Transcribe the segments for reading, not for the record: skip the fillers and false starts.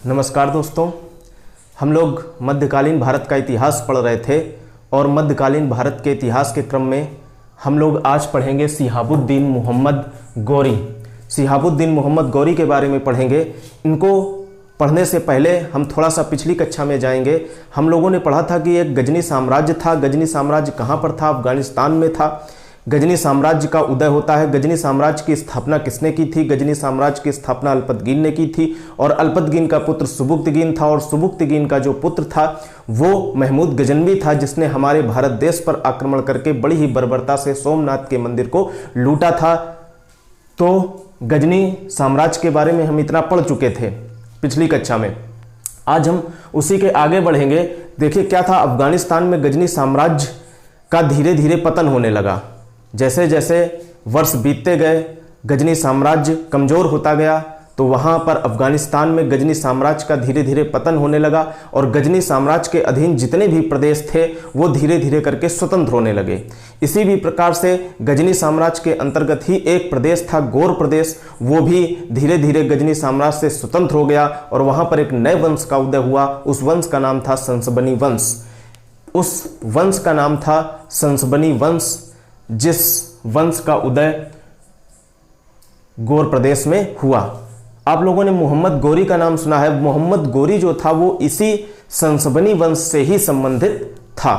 नमस्कार दोस्तों, हम लोग मध्यकालीन भारत का इतिहास पढ़ रहे थे और मध्यकालीन भारत के इतिहास के क्रम में हम लोग आज पढ़ेंगे शिहाबुद्दीन मोहम्मद गौरी। शिहाबुद्दीन मोहम्मद गौरी के बारे में पढ़ेंगे। इनको पढ़ने से पहले हम थोड़ा सा पिछली कक्षा में जाएंगे। हम लोगों ने पढ़ा था कि एक गजनी साम्राज्य था। गजनी साम्राज्य कहाँ पर था? अफगानिस्तान में था। गजनी साम्राज्य का उदय होता है। गजनी साम्राज्य की स्थापना किसने की थी? गजनी साम्राज्य की स्थापना अल्पतगीन ने की थी और अल्पतगीन का पुत्र सुबुक्तगीन था और सुबुक्तगीन का जो पुत्र था वो महमूद गजनवी था, जिसने हमारे भारत देश पर आक्रमण करके बड़ी ही बर्बरता से सोमनाथ के मंदिर को लूटा था। तो गजनी साम्राज्य के बारे में हम इतना पढ़ चुके थे पिछली कक्षा में। आज हम उसी के आगे बढ़ेंगे। देखिए क्या था, अफगानिस्तान में गजनी साम्राज्य का धीरे धीरे पतन होने लगा। जैसे जैसे वर्ष बीतते गए गजनी साम्राज्य कमज़ोर होता गया, तो वहाँ पर अफगानिस्तान में गजनी साम्राज्य का धीरे धीरे पतन होने लगा और गजनी साम्राज्य के अधीन जितने भी प्रदेश थे वो धीरे धीरे करके स्वतंत्र होने लगे। इसी भी प्रकार से गजनी साम्राज्य के अंतर्गत ही एक प्रदेश था गौर प्रदेश, वो भी धीरे धीरे गजनी साम्राज्य से स्वतंत्र हो गया और वहाँ पर एक नए वंश का उदय हुआ। उस वंश का नाम था संसबनी वंश। उस वंश का नाम था संसबनी वंश, जिस वंश का उदय गौर प्रदेश में हुआ। आप लोगों ने मोहम्मद गौरी का नाम सुना है। मोहम्मद गौरी जो था वो इसी संसबनी वंश से ही संबंधित था।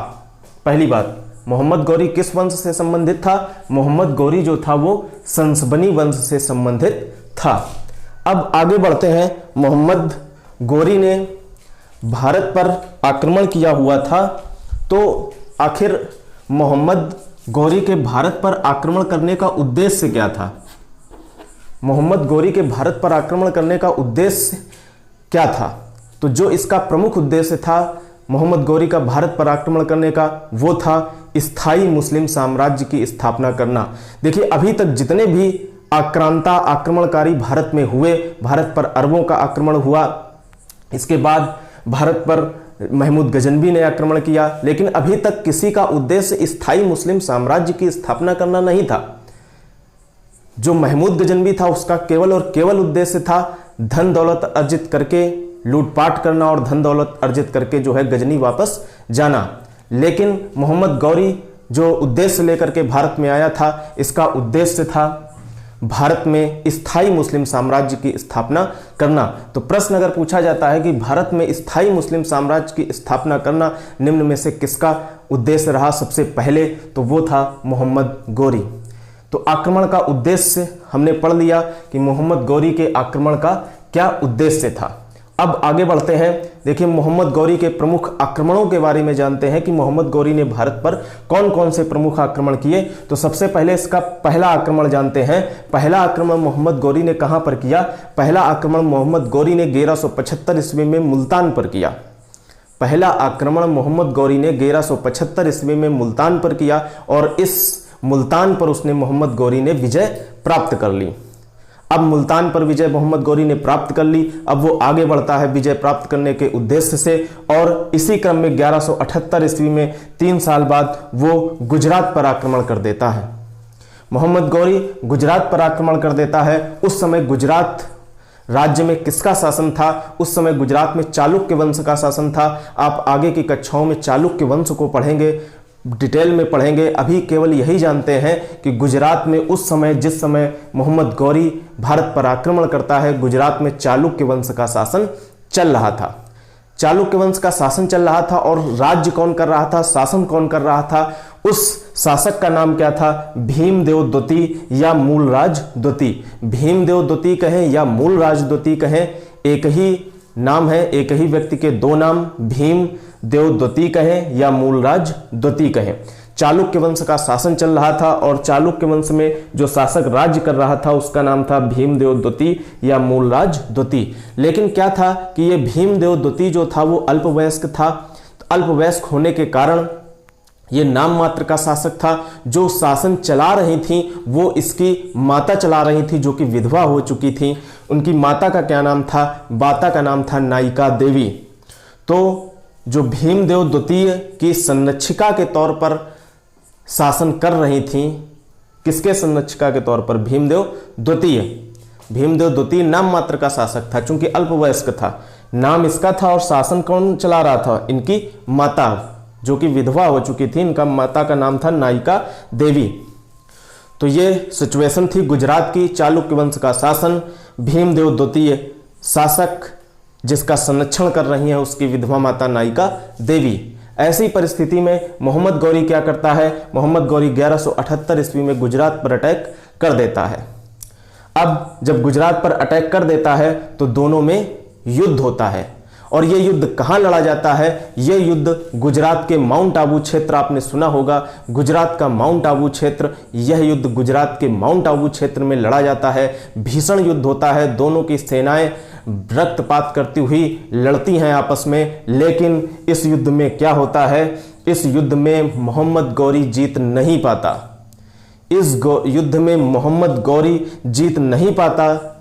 पहली बात, मोहम्मद गौरी किस वंश से संबंधित था? मोहम्मद गौरी जो था वो संसबनी वंश से संबंधित था। अब आगे बढ़ते हैं। मोहम्मद गौरी ने भारत पर आक्रमण किया हुआ था, तो आखिर मोहम्मद गौरी के भारत पर आक्रमण करने का उद्देश्य क्या था? मोहम्मद गौरी के भारत पर आक्रमण करने का उद्देश्य क्या था? तो जो इसका प्रमुख उद्देश्य था मोहम्मद गौरी का भारत पर आक्रमण करने का, वो था स्थायी मुस्लिम साम्राज्य की स्थापना करना। देखिए अभी तक जितने भी आक्रमणकारी भारत में हुए, भारत पर अरबों का आक्रमण हुआ, इसके बाद भारत पर महमूद गजनवी ने आक्रमण किया, लेकिन अभी तक किसी का उद्देश्य स्थायी मुस्लिम साम्राज्य की स्थापना करना नहीं था। जो महमूद गजनवी था उसका केवल और केवल उद्देश्य था धन दौलत अर्जित करके लूटपाट करना और धन दौलत अर्जित करके जो है गजनी वापस जाना। लेकिन मोहम्मद गौरी जो उद्देश्य लेकर के भारत में आया था, इसका उद्देश्य था भारत में स्थायी मुस्लिम साम्राज्य की स्थापना करना। तो प्रश्न अगर पूछा जाता है कि भारत में स्थायी मुस्लिम साम्राज्य की स्थापना करना निम्न में से किसका उद्देश्य रहा सबसे पहले, तो वो था मोहम्मद गौरी। तो आक्रमण का उद्देश्य हमने पढ़ लिया कि मोहम्मद गौरी के आक्रमण का क्या उद्देश्य था। अब आगे बढ़ते हैं। देखिए मोहम्मद गौरी के प्रमुख आक्रमणों के बारे में जानते हैं कि मोहम्मद गौरी ने भारत पर कौन कौन से प्रमुख आक्रमण किए। तो सबसे पहले इसका पहला आक्रमण जानते हैं। पहला आक्रमण मोहम्मद गौरी ने कहां पर किया? पहला आक्रमण मोहम्मद गौरी ने 1175 ईस्वी में मुल्तान पर किया। पहला आक्रमण मोहम्मद गौरी ने 1175 ईस्वी में मुल्तान पर किया और इस मुल्तान पर उसने मोहम्मद गौरी ने विजय प्राप्त कर ली। अब मुल्तान पर विजय मोहम्मद गौरी ने प्राप्त कर ली। अब वो आगे बढ़ता है विजय प्राप्त करने के उद्देश्य से और इसी क्रम में 1178 ईस्वी में 3 साल बाद वो गुजरात पर आक्रमण कर देता है। मोहम्मद गौरी गुजरात पर आक्रमण कर देता है। उस समय गुजरात राज्य में किसका शासन था? उस समय गुजरात में चालुक्य वंश का शासन था। आप आगे की कक्षाओं में चालुक्य वंश को पढ़ेंगे, डिटेल में पढ़ेंगे। अभी केवल यही जानते हैं कि गुजरात में उस समय जिस समय मोहम्मद गौरी भारत पर आक्रमण करता है, गुजरात में चालुक्य वंश का शासन चल रहा था। चालुक्य वंश का शासन चल रहा था और राज्य कौन कर रहा था, शासन कौन कर रहा था? उस शासक का नाम क्या था? भीमदेव द्वितीय या मूलराज द्वितीय। भीमदेव द्वितीय कहें या मूलराज द्वितीय कहें, एक ही नाम है, एक ही व्यक्ति के दो नाम, भीम देव द्वितीय कहें या मूलराज द्वितीय कहें। चालुक्य वंश का शासन चल रहा था और चालुक्य वंश में जो शासक राज्य कर रहा था उसका नाम था भीमदेव द्वितीय या मूलराज द्वितीय। लेकिन क्या था कि ये भीमदेव द्वितीय जो था वो अल्पवयस्क था। अल्पवयस्क होने के कारण ये नाम मात्र का शासक था। जो शासन चला रही थी वो इसकी माता चला रही थी, जो कि विधवा हो चुकी थी। उनकी माता का क्या नाम था? माता का नाम था नायिका देवी। तो जो भीमदेव द्वितीय की संरक्षिका के तौर पर शासन कर रही थी, किसके संरक्षिका के तौर पर? भीमदेव द्वितीय। भीमदेव द्वितीय नाम मात्र का शासक था, चूंकि अल्पवयस्क था। नाम इसका था और शासन कौन चला रहा था? इनकी माता, जो कि विधवा हो चुकी थी। इनका माता का नाम था नायिका देवी। तो ये सिचुएशन थी गुजरात की। चालुक्य वंश का शासन, भीमदेव द्वितीय शासक जिसका संरक्षण कर रही है उसकी विधवा माता नायिका देवी। ऐसी परिस्थिति में मोहम्मद गौरी क्या करता है? मोहम्मद गौरी 1178 ईस्वी में गुजरात पर अटैक कर देता है। अब जब गुजरात पर अटैक कर देता है तो दोनों में युद्ध होता है। और यह युद्ध कहां लड़ा जाता है? यह युद्ध गुजरात के माउंट आबू क्षेत्र, आपने सुना होगा गुजरात का माउंट आबू क्षेत्र, यह युद्ध गुजरात के माउंट आबू क्षेत्र में लड़ा जाता है। भीषण युद्ध होता है, दोनों की सेनाएं रक्तपात करती हुई लड़ती हैं आपस में। लेकिन इस युद्ध में क्या होता है? इस युद्ध में मोहम्मद गौरी जीत नहीं पाता। इस युद्ध में मोहम्मद गौरी जीत नहीं पाता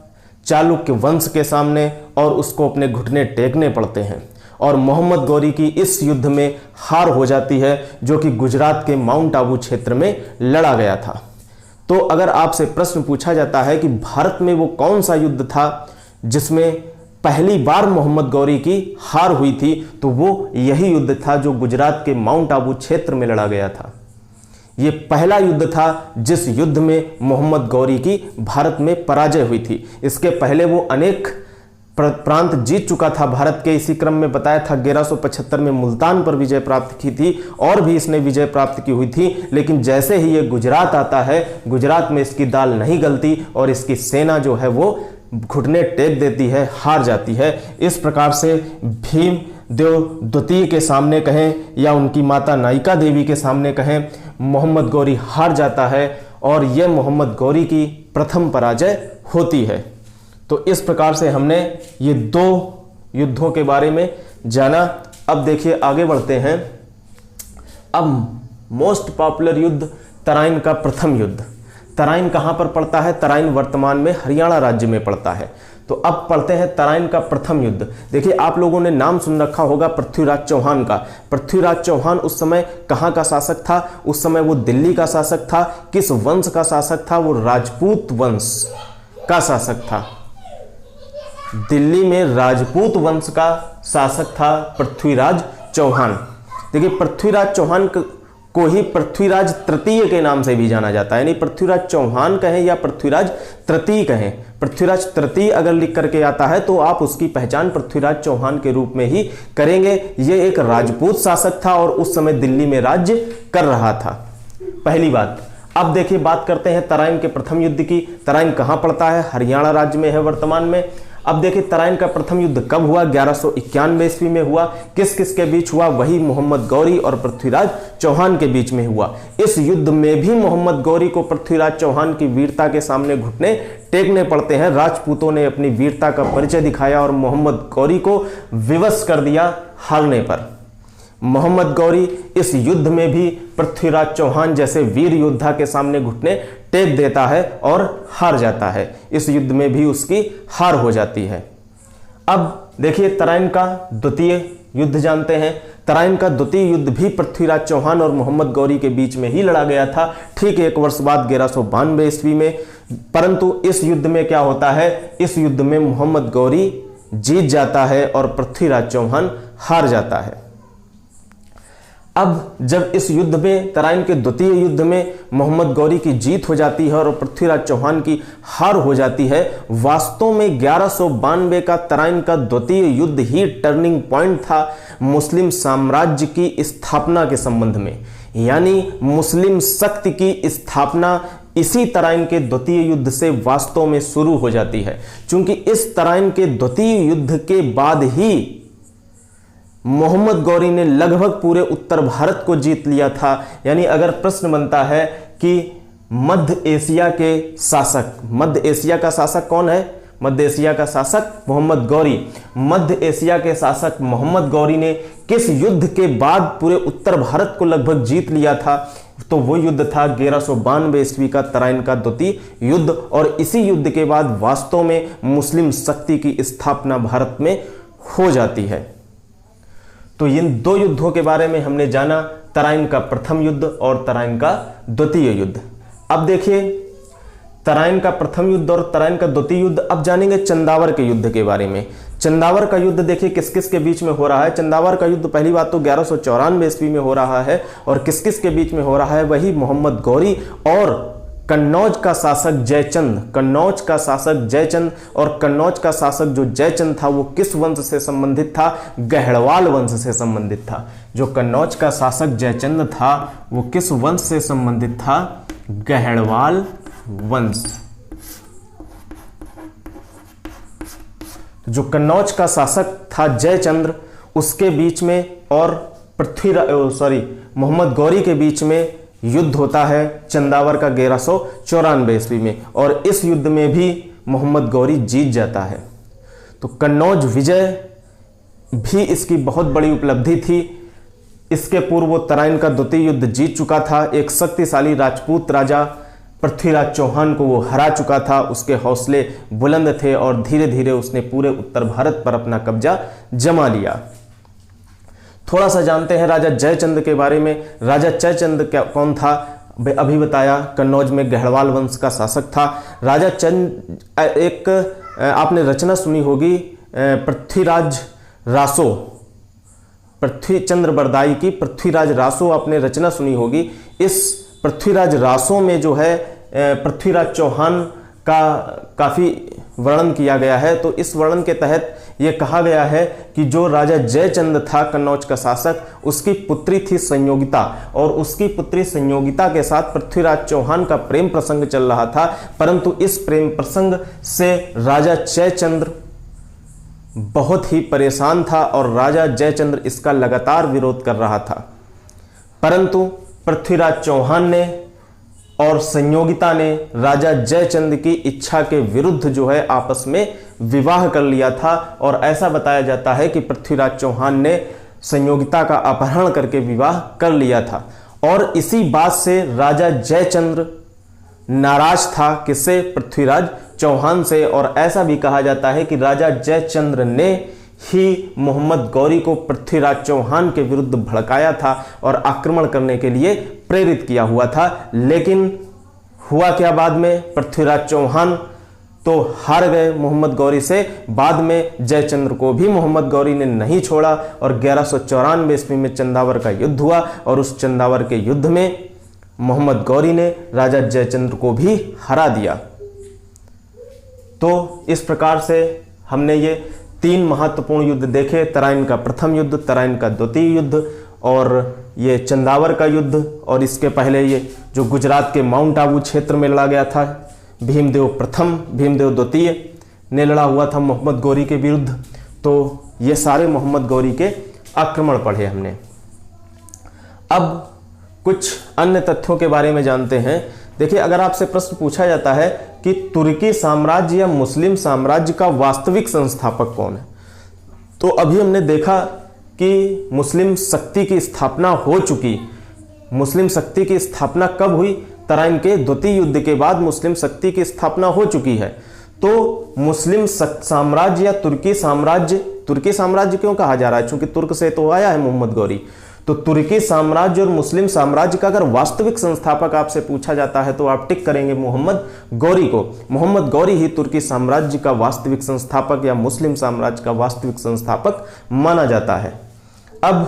चालुक्य वंश के सामने, और उसको अपने घुटने टेकने पड़ते हैं। और मोहम्मद गौरी की इस युद्ध में हार हो जाती है, जो कि गुजरात के माउंट आबू क्षेत्र में लड़ा गया था। तो अगर आपसे प्रश्न पूछा जाता है कि भारत में वो कौन सा युद्ध था जिसमें पहली बार मोहम्मद गौरी की हार हुई थी, तो वो यही युद्ध था जो गुजरात के माउंट आबू क्षेत्र में लड़ा गया था। ये पहला युद्ध था जिस युद्ध में मोहम्मद गौरी की भारत में पराजय हुई थी। इसके पहले वो अनेक प्रांत जीत चुका था भारत के। इसी क्रम में बताया था 1175 में मुल्तान पर विजय प्राप्त की थी, और भी इसने विजय प्राप्त की हुई थी। लेकिन जैसे ही ये गुजरात आता है, गुजरात में इसकी दाल नहीं गलती और इसकी सेना जो है वो घुटने टेक देती है, हार जाती है। इस प्रकार से भीमदेव द्वितीय के सामने कहें या उनकी माता नायिका देवी के सामने कहें, मोहम्मद गौरी हार जाता है और यह मोहम्मद गौरी की प्रथम पराजय होती है। तो इस प्रकार से हमने ये दो युद्धों के बारे में जाना। अब देखिए आगे बढ़ते हैं। अब मोस्ट पॉपुलर युद्ध तराइन का प्रथम युद्ध। तराइन कहां पर पड़ता है? तराइन वर्तमान में हरियाणा राज्य में पड़ता है। तो अब पढ़ते हैं तराइन का प्रथम युद्ध। देखिए आप लोगों ने नाम सुन रखा होगा पृथ्वीराज चौहान का। पृथ्वीराज चौहान उस समय कहां का शासक था? उस समय वो दिल्ली का शासक था। किस वंश का शासक था? वो राजपूत वंश का शासक था। दिल्ली में राजपूत वंश का शासक था पृथ्वीराज चौहान। देखिए पृथ्वीराज चौहान को ही पृथ्वीराज तृतीय के नाम से भी जाना जाता है, यानी पृथ्वीराज चौहान कहें या पृथ्वीराज तृतीय कहें। पृथ्वीराज तृतीय अगर लिख करके आता है तो आप उसकी पहचान पृथ्वीराज चौहान के रूप में ही करेंगे। यह एक राजपूत शासक था और उस समय दिल्ली में राज्य कर रहा था। पहली बात। अब देखिए बात करते हैं तराइन के प्रथम युद्ध की। तराइन कहां पड़ता है? हरियाणा राज्य में है वर्तमान में। अब देखिए तराइन का प्रथम युद्ध कब हुआ? 1191 ईस्वी में हुआ। किस किस के बीच हुआ? वही मोहम्मद गौरी और पृथ्वीराज चौहान के बीच में हुआ। इस युद्ध में भी मोहम्मद गौरी को पृथ्वीराज चौहान की वीरता के सामने घुटने टेकने पड़ते हैं। राजपूतों ने अपनी वीरता का परिचय दिखाया और मोहम्मद गौरी को विवश कर दिया हारने पर। मोहम्मद गौरी इस युद्ध में भी पृथ्वीराज चौहान जैसे वीर योद्धा के सामने घुटने टेक देता है और हार जाता है। इस युद्ध में भी उसकी हार हो जाती है। अब देखिए तराइन का द्वितीय युद्ध जानते हैं। तराइन का द्वितीय युद्ध भी पृथ्वीराज चौहान और मोहम्मद गौरी के बीच में ही लड़ा गया था, ठीक 1 वर्ष बाद 1192 ईस्वी में। परंतु इस युद्ध में क्या होता है? इस युद्ध में मोहम्मद गौरी जीत जाता है और पृथ्वीराज चौहान हार जाता है। अब जब इस युद्ध में तराइन के द्वितीय युद्ध में मोहम्मद गौरी की जीत हो जाती है और पृथ्वीराज चौहान की हार हो जाती है, वास्तव में 1192 का तराइन का द्वितीय युद्ध ही टर्निंग पॉइंट था मुस्लिम साम्राज्य की स्थापना के संबंध में। यानी मुस्लिम शक्ति की स्थापना इसी तराइन के द्वितीय युद्ध से वास्तव में शुरू हो जाती है, क्योंकि इस तराइन के द्वितीय युद्ध के बाद ही मोहम्मद गौरी ने लगभग पूरे उत्तर भारत को जीत लिया था। यानी अगर प्रश्न बनता है कि मध्य एशिया के शासक, मध्य एशिया का शासक कौन है? मध्य एशिया का शासक मोहम्मद गौरी। मध्य एशिया के शासक मोहम्मद गौरी ने किस युद्ध के बाद पूरे उत्तर भारत को लगभग जीत लिया था? तो वो युद्ध था 1192 ईस्वी का तराइन का द्वितीय युद्ध। और इसी युद्ध के बाद वास्तव में मुस्लिम शक्ति की स्थापना भारत में हो जाती है। तो इन दो युद्धों के बारे में हमने जाना, तराइन का प्रथम युद्ध और तराइन का द्वितीय युद्ध। अब देखिए तराइन का प्रथम युद्ध और तराइन का द्वितीय युद्ध। अब जानेंगे चंदावर के युद्ध के बारे में। चंदावर का युद्ध देखिए किस किस के बीच में हो रहा है। चंदावर का युद्ध पहली बात तो 1194 ईस्वी में हो रहा है, और किस किस के बीच में हो रहा है, वही मोहम्मद गौरी और कन्नौज का शासक जयचंद। कन्नौज का शासक जयचंद, और कन्नौज का शासक जो जयचंद था वो किस वंश से संबंधित था, गहड़वाल वंश से संबंधित था। जो कन्नौज का शासक जयचंद था वो किस वंश से संबंधित था, गहड़वाल वंश। जो कन्नौज का शासक था जयचंद्र, उसके बीच में और मोहम्मद गौरी के बीच में युद्ध होता है चंदावर का 1194 ईस्वी में, और इस युद्ध में भी मोहम्मद गौरी जीत जाता है। तो कन्नौज विजय भी इसकी बहुत बड़ी उपलब्धि थी। इसके पूर्व वो तराइन का द्वितीय युद्ध जीत चुका था। एक शक्तिशाली राजपूत राजा पृथ्वीराज चौहान को वो हरा चुका था। उसके हौसले बुलंद थे और धीरे धीरे उसने पूरे उत्तर भारत पर अपना कब्जा जमा लिया। थोड़ा सा जानते हैं राजा जयचंद के बारे में। राजा जयचंद क्या कौन था, अभी बताया, कन्नौज में गहड़वाल वंश का शासक था। राजा चंद, एक आपने रचना सुनी होगी पृथ्वीराज रासो, पृथ्वी चंद्र बरदाई की पृथ्वीराज रासो आपने रचना सुनी होगी। इस पृथ्वीराज रासो में जो है पृथ्वीराज चौहान का काफ़ी वर्णन किया गया है। तो इस वर्णन के तहत ये कहा गया है कि जो राजा जयचंद था कन्नौज का शासक, उसकी पुत्री थी संयोगिता, और उसकी पुत्री संयोगिता के साथ पृथ्वीराज चौहान का प्रेम प्रसंग चल रहा था। परंतु इस प्रेम प्रसंग से राजा जयचंद्र बहुत ही परेशान था और राजा जयचंद्र इसका लगातार विरोध कर रहा था। परंतु पृथ्वीराज चौहान ने और संयोगिता ने राजा जयचंद की इच्छा के विरुद्ध जो है आपस में विवाह कर लिया था। और ऐसा बताया जाता है कि पृथ्वीराज चौहान ने संयोगिता का अपहरण करके विवाह कर लिया था। और इसी बात से राजा जयचंद्र नाराज था, किससे, पृथ्वीराज चौहान से। और ऐसा भी कहा जाता है कि राजा जयचंद्र ने ही मोहम्मद गौरी को पृथ्वीराज चौहान के विरुद्ध भड़काया था और आक्रमण करने के लिए प्रेरित किया हुआ था। लेकिन हुआ क्या बाद में, पृथ्वीराज चौहान तो हार गए मोहम्मद गौरी से। बाद में जयचंद्र को भी मोहम्मद गौरी ने नहीं छोड़ा और 1194 ईस्वी में चंदावर का युद्ध हुआ, और उस चंदावर के युद्ध में मोहम्मद गौरी ने राजा जयचंद्र को भी हरा दिया। तो इस प्रकार से हमने ये 3 महत्वपूर्ण युद्ध देखे। तराइन का प्रथम युद्ध, तराइन का द्वितीय युद्ध, और ये चंदावर का युद्ध, और इसके पहले ये जो गुजरात के माउंट आबू क्षेत्र में लड़ा गया था, भीमदेव प्रथम भीमदेव द्वितीय ने लड़ा हुआ था मोहम्मद गौरी के विरुद्ध। तो ये सारे मोहम्मद गौरी के आक्रमण पढ़े हमने। अब कुछ अन्य तथ्यों के बारे में जानते हैं। देखिए, अगर आपसे प्रश्न पूछा जाता है कि तुर्की साम्राज्य या मुस्लिम साम्राज्य का वास्तविक संस्थापक कौन है, तो अभी हमने देखा कि मुस्लिम शक्ति की स्थापना हो चुकी। मुस्लिम शक्ति की स्थापना कब हुई, तराइन के द्वितीय युद्ध के बाद मुस्लिम शक्ति की स्थापना हो चुकी है। तो मुस्लिम साम्राज्य या तुर्की साम्राज्य क्यों कहा जा रहा है, क्योंकि तुर्क से तो आया है मोहम्मद गौरी। तो तुर्की साम्राज्य और मुस्लिम साम्राज्य का अगर वास्तविक संस्थापक आपसे पूछा जाता है तो आप टिक करेंगे मोहम्मद गौरी को। मोहम्मद गौरी ही तुर्की साम्राज्य का वास्तविक संस्थापक या मुस्लिम साम्राज्य का वास्तविक संस्थापक माना जाता है। अब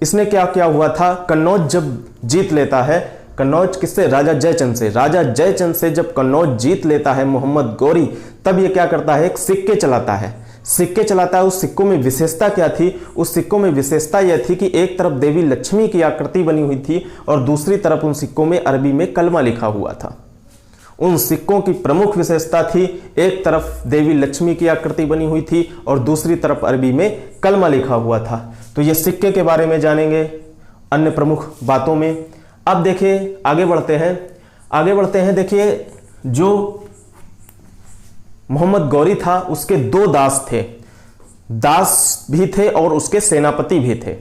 इसने क्या क्या हुआ था, कन्नौज जब जीत लेता है, कन्नौज किससे, राजा जयचंद से। राजा जयचंद से जब कन्नौज जीत लेता है मोहम्मद गौरी, तब ये क्या करता है, एक सिक्के चलाता है। उस सिक्कों में विशेषता क्या थी, उस सिक्कों में विशेषता यह थी कि एक तरफ देवी लक्ष्मी की आकृति बनी हुई थी और दूसरी तरफ उन सिक्कों में अरबी में कलमा लिखा हुआ था। उन सिक्कों की प्रमुख विशेषता थी, एक तरफ देवी लक्ष्मी की आकृति बनी हुई थी और दूसरी तरफ अरबी में कलमा लिखा हुआ था। तो ये सिक्के के बारे में जानेंगे अन्य प्रमुख बातों में। अब देखिए आगे बढ़ते हैं। देखिए, जो मोहम्मद गौरी था उसके 2 दास थे, दास भी थे और उसके सेनापति भी थे।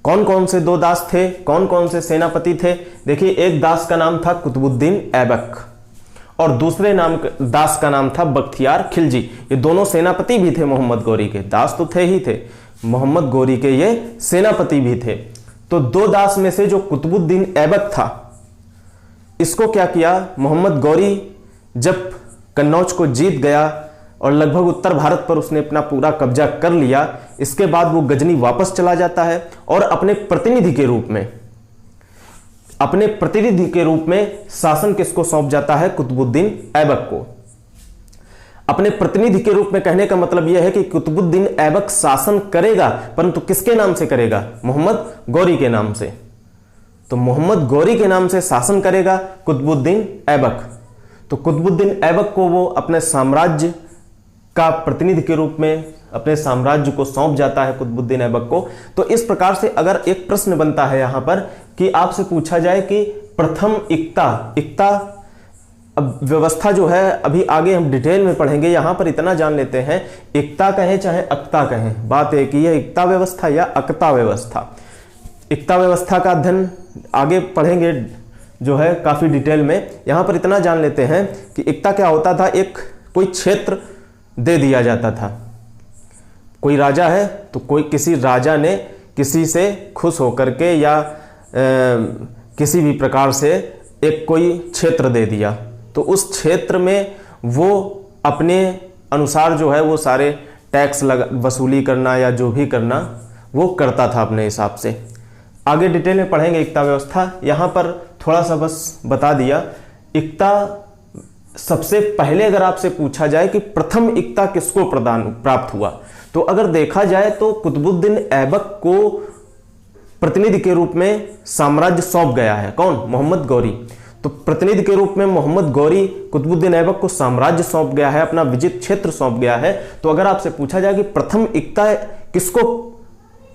कौन कौन से 2 दास थे, कौन कौन से सेनापति थे? देखिए, एक दास का नाम था कुतुबुद्दीन ऐबक और दूसरे दास का नाम था बख्तियार खिलजी। ये दोनों सेनापति भी थे मोहम्मद गौरी के, दास तो थे ही थे, मोहम्मद गौरी के ये सेनापति भी थे। तो 2 दास में से जो कुतुबुद्दीन ऐबक था, इसको क्या किया, मोहम्मद गौरी जब कन्नौज को जीत गया और लगभग उत्तर भारत पर उसने अपना पूरा कब्जा कर लिया। इसके बाद वो गजनी वापस चला जाता है और अपने प्रतिनिधि के रूप में शासन किसको सौंप जाता है? कुतुबुद्दीन ऐबक को। अपने प्रतिनिधि के रूप में कहने का मतलब यह है कि कुतुबुद्दीन ऐबक शासन करेगा, परंतु किसके नाम से करेगा? मोहम्मद गौरी के नाम से। तो मोहम्मद गौरी के नाम से शासन करेगा कुतुबुद्दीन ऐबक। तो कुतुबुद्दीन ऐबक को वो अपने साम्राज्य का प्रतिनिधि के रूप में अपने साम्राज्य को सौंप जाता है कुतुबुद्दीन ऐबक को। तो इस प्रकार से अगर एक प्रश्न बनता है यहां पर कि आपसे पूछा जाए कि प्रथम इक्ता अब व्यवस्था जो है अभी आगे हम डिटेल में पढ़ेंगे, यहां पर इतना जान लेते हैं, इक्ता कहें चाहे अक्ता कहें, बात एक ही है, इक्ता व्यवस्था या अक्ता व्यवस्था। इक्ता व्यवस्था का अध्ययन आगे पढ़ेंगे जो है काफी डिटेल में। यहां पर इतना जान लेते हैं कि इक्ता क्या होता था, एक कोई क्षेत्र दे दिया जाता था। कोई राजा है तो किसी राजा ने किसी से खुश होकर के या किसी भी प्रकार से एक कोई क्षेत्र दे दिया, तो उस क्षेत्र में वो अपने अनुसार जो है वो सारे टैक्स वसूली करना या जो भी करना वो करता था अपने हिसाब से। आगे डिटेल में पढ़ेंगे इक्ता व्यवस्था। यहाँ पर थोड़ा सा बस बता दिया। इक्ता सबसे पहले अगर आपसे पूछा जाए कि प्रथम इक्ता किसको प्राप्त हुआ, तो अगर देखा जाए तो कुतुबुद्दीन ऐबक को प्रतिनिधि के रूप में साम्राज्य सौंप गया है। कौन? मोहम्मद गौरी। तो प्रतिनिधि के रूप में मोहम्मद गौरी कुतुबुद्दीन ऐबक को साम्राज्य सौंप गया है, अपना विजित क्षेत्र सौंप गया है। तो अगर आपसे पूछा जाए कि प्रथम इक्ता किसको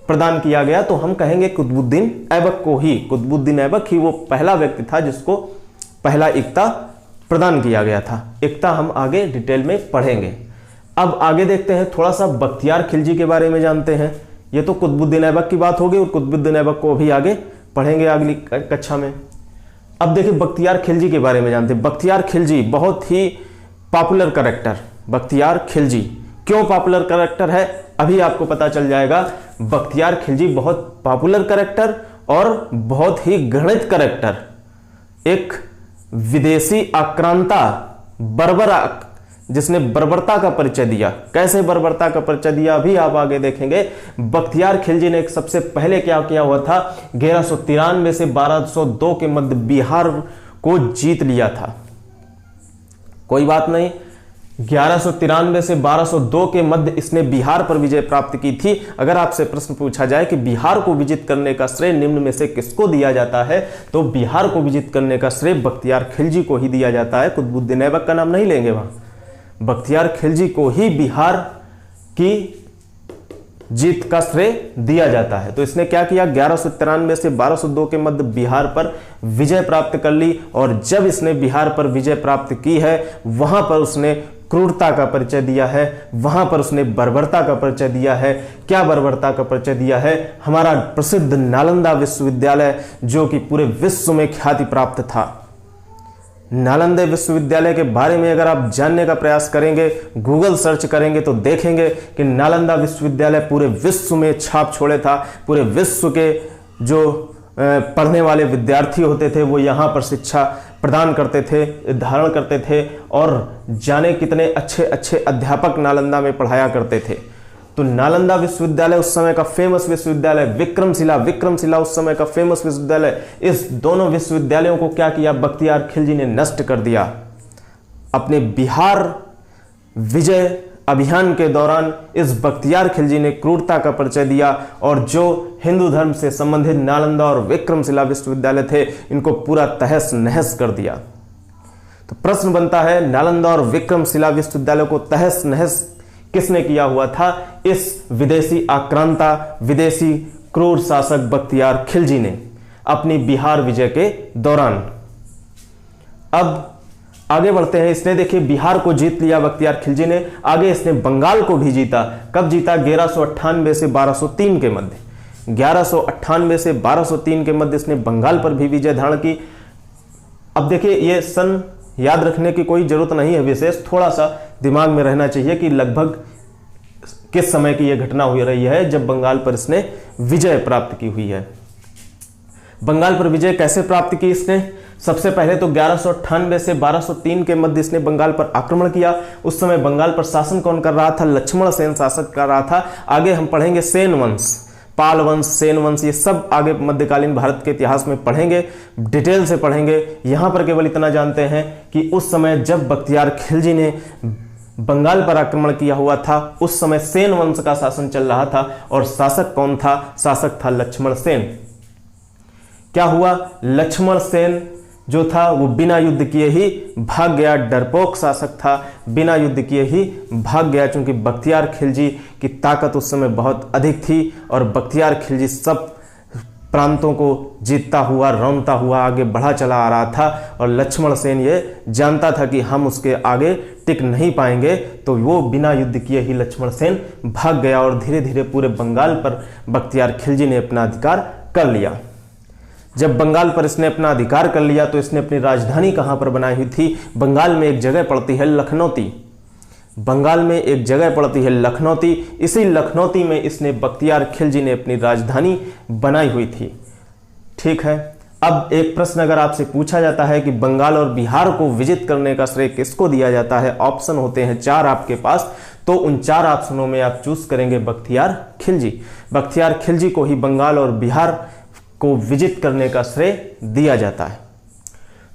प्रदान किया गया, तो हम कहेंगे कुतुबुद्दीन ऐबक को ही। कुतुबुद्दीन ऐबक ही वो पहला व्यक्ति था जिसको पहला इक्ता प्रदान किया गया था। इक्ता हम आगे डिटेल में पढ़ेंगे। अब आगे देखते हैं, थोड़ा सा बख्तियार खिलजी के बारे में जानते हैं। ये तो कुतुबुद्दीन ऐबक की बात होगी और कुतुबुद्दीन ऐबक को भी आगे पढ़ेंगे अगली कक्षा में। अब देखिए बख्तियार खिलजी के बारे में जानते हैं। बख्तियार खिलजी बहुत ही पॉपुलर कैरेक्टर। बख्तियार खिलजी क्यों पॉपुलर कैरेक्टर है अभी आपको पता चल जाएगा। बख्तियार खिलजी बहुत पॉपुलर कैरेक्टर और बहुत ही घृणित कैरेक्टर, एक विदेशी आक्रांता बर्बर जिसने बर्बरता का परिचय दिया। कैसे बर्बरता का परिचय दिया अभी आप आगे देखेंगे। बख्तियार खिलजी ने सबसे पहले क्या किया हुआ था, 1193 से 1202 के मध्य बिहार को जीत लिया था। कोई बात नहीं, 1193 से 1202 के मध्य इसने बिहार पर विजय प्राप्त की थी। अगर आपसे प्रश्न पूछा जाए कि बिहार को विजित करने का श्रेय निम्न में से किसको दिया जाता है, तो बिहार को विजित करने का श्रेय बख्तियार खिलजी को ही दिया जाता है। कुतुबुद्दीन ऐबक का नाम नहीं लेंगे वहां, बख्तियार खिलजी को ही बिहार की जीत का श्रेय दिया जाता है। तो इसने क्या किया, 1193 से 1202 के मध्य बिहार पर विजय प्राप्त कर ली। और जब इसने बिहार पर विजय प्राप्त की है वहां पर उसने क्रूरता का परिचय दिया है, वहां पर उसने बर्बरता का परिचय दिया है। क्या बर्बरता का परिचय दिया है? हमारा प्रसिद्ध नालंदा विश्वविद्यालय जो कि पूरे विश्व में ख्याति प्राप्त था। नालंदा विश्वविद्यालय के बारे में अगर आप जानने का प्रयास करेंगे, गूगल सर्च करेंगे, तो देखेंगे कि नालंदा विश्वविद्यालय पूरे विश्व में छाप छोड़े था। पूरे विश्व के जो पढ़ने वाले विद्यार्थी होते थे वो यहाँ पर शिक्षा प्रदान करते थे, धारण करते थे, और जाने कितने अच्छे अच्छे अध्यापक नालंदा में पढ़ाया करते थे। तो नालंदा विश्वविद्यालय उस समय का फेमस विश्वविद्यालय, विक्रमशिला उस समय का फेमस विश्वविद्यालय, इस दोनों विश्वविद्यालयों को क्या किया, बख्तियार खिलजी ने नष्ट कर दिया। अपने बिहार विजय अभियान के दौरान इस बख्तियार खिलजी ने क्रूरता का परिचय दिया और जो हिंदू धर्म से संबंधित नालंदा और विक्रमशिला विश्वविद्यालय थे इनको पूरा तहस नहस कर दिया। तो प्रश्न बनता है, नालंदा और विक्रमशिला विश्वविद्यालय को तहस नहस किसने किया हुआ था? इस विदेशी आक्रांता, विदेशी क्रूर शासक बख्तियार खिलजी ने अपनी बिहार विजय के दौरान। अब आगे बढ़ते हैं। इसने देखिए बिहार को जीत लिया बख्तियार खिलजी ने। आगे इसने बंगाल को भी जीता। कब जीता? 1198 से 1203 के मध्य। 1198 से 1203 के मध्य इसने बंगाल पर भी विजय धारण की। अब देखिए ये सन याद रखने की कोई जरूरत नहीं है विशेष, थोड़ा सा दिमाग में रहना चाहिए कि लगभग किस समय की यह घटना हुई रही है जब बंगाल पर इसने विजय प्राप्त की हुई है। बंगाल पर विजय कैसे प्राप्त की इसने? सबसे पहले तो 1198 से 1203 के मध्य इसने बंगाल पर आक्रमण किया। उस समय बंगाल पर शासन कौन कर रहा था? लक्ष्मण सेन शासक कर रहा था। आगे हम पढ़ेंगे सेन वंश, पाल वंश, सेन वंश, ये सब आगे मध्यकालीन भारत के इतिहास में पढ़ेंगे, डिटेल से पढ़ेंगे। यहां पर केवल इतना जानते हैं कि उस समय जब बख्तियार खिलजी ने बंगाल पर आक्रमण किया हुआ था, उस समय सेन वंश का शासन चल रहा था और शासक कौन था? शासक था लक्ष्मण सेन। क्या हुआ? लक्ष्मण सेन जो था वो बिना युद्ध किए ही भाग गया, डरपोक शासक था, बिना युद्ध किए ही भाग गया, क्योंकि बख्तियार खिलजी की ताकत उस समय बहुत अधिक थी और बख्तियार खिलजी सब प्रांतों को जीतता हुआ, रौंदता हुआ आगे बढ़ा चला आ रहा था और लक्ष्मण सेन ये जानता था कि हम उसके आगे टिक नहीं पाएंगे, तो वो बिना युद्ध किए ही लक्ष्मण सेन भाग गया और धीरे धीरे पूरे बंगाल पर बख्तियार खिलजी ने अपना अधिकार कर लिया। जब बंगाल पर इसने अपना अधिकार कर लिया तो इसने अपनी राजधानी कहां पर बनाई हुई थी? बंगाल में एक जगह पड़ती है लखनौती, बंगाल में एक जगह पड़ती है लखनौती। इसी लखनौती में इसने बख्तियार खिलजी ने अपनी राजधानी बनाई हुई थी। ठीक है, अब एक प्रश्न अगर आपसे पूछा जाता है कि बंगाल और बिहार को विजित करने का श्रेय किसको दिया जाता है? ऑप्शन होते हैं 4 आपके पास, तो उन 4 ऑप्शनों में आप चूज करेंगे बख्तियार खिलजी। बख्तियार खिलजी को ही बंगाल और बिहार को विजिट करने का श्रेय दिया जाता है।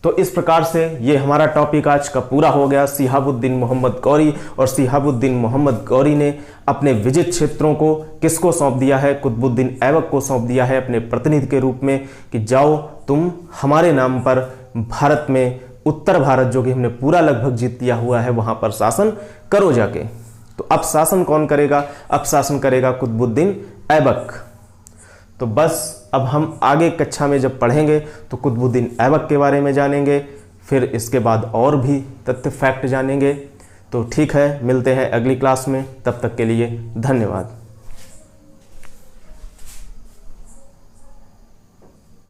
तो इस प्रकार से ये हमारा टॉपिक आज का पूरा हो गया, शिहाबुद्दीन मोहम्मद गौरी। और शिहाबुद्दीन मोहम्मद गौरी ने अपने विजित क्षेत्रों को किसको सौंप दिया है? कुतुबुद्दीन ऐबक को सौंप दिया है अपने प्रतिनिधि के रूप में कि जाओ तुम हमारे नाम पर भारत में, उत्तर भारत जो कि हमने पूरा लगभग जीत लिया हुआ है, वहां पर शासन करो जाके। तो अब शासन कौन करेगा? अब शासन करेगा कुतुबुद्दीन ऐबक। तो बस अब हम आगे कक्षा में जब पढ़ेंगे तो कुतुबुद्दीन ऐबक के बारे में जानेंगे, फिर इसके बाद और भी तथ्य फैक्ट जानेंगे। तो ठीक है, मिलते हैं अगली क्लास में, तब तक के लिए धन्यवाद।